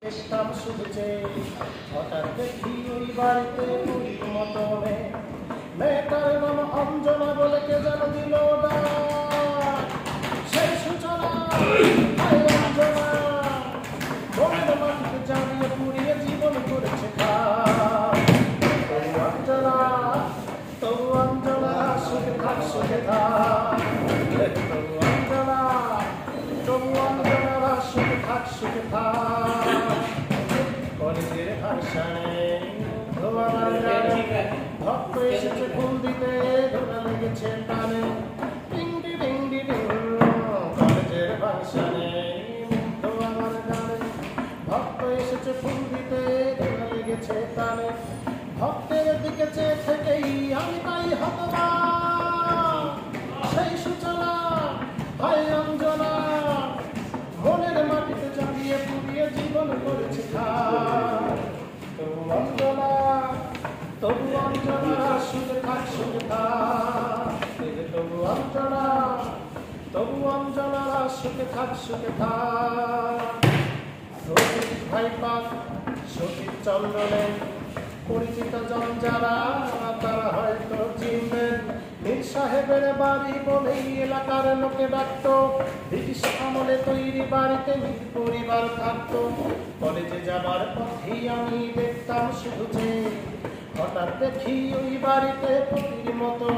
দেখতাম শুধু যে হঠাৎ দেখি ওই বাড়িতে পুরীর মতো মেয়েটার নাম অঞ্জনা বলে কে যেন দিল ডাক। সেই সূচনা হায় অঞ্জনা মনের মাটিতে জ্বালিয়ে পুড়িয়ে জীবন করেছে তবু অঞ্জনা সুখে থাক সুখে থাক, তবু অঞ্জনা সুখে থাক সুখে থাক। কলেজের ভাষণে ভক্ত এসেছে ফুল দিতে, ধরা লেগেছে টানে ডিংডি ডিংডি ডিং। কলেজের ভাষণে আমার গানে ভক্ত এসেছে ফুল দিতে, ধরা লেগেছে টানে। ভক্তের দিকে চেয়ে থেকেই আমি তাই হতবাক। সেই সূচনা হায় অঞ্জনা মনের মাটিতে জ্বালিয়ে পুড়িয়ে জীবন করেছে খাক। তবু অঞ্জনা সুখে থাক সুখে থাক, তবু অঞ্জনা সুখে থাক সুখে থাক। রফিক ভাই পাক সতীর চন্দনে পরিচিত জন যারা তারা হয়তো চিনবেন। মীর সাহেবের বাড়ি বলেই এলাকার লোকে ডাকত। ব্রিটিশ আমলে তৈরি বাড়িতে মীর পরিবার থাকত। কলেজে যাবার পথেই আমি দেখতাম শুধু যে হঠাৎ দেখি ওই বাড়িতে পুরীর মতো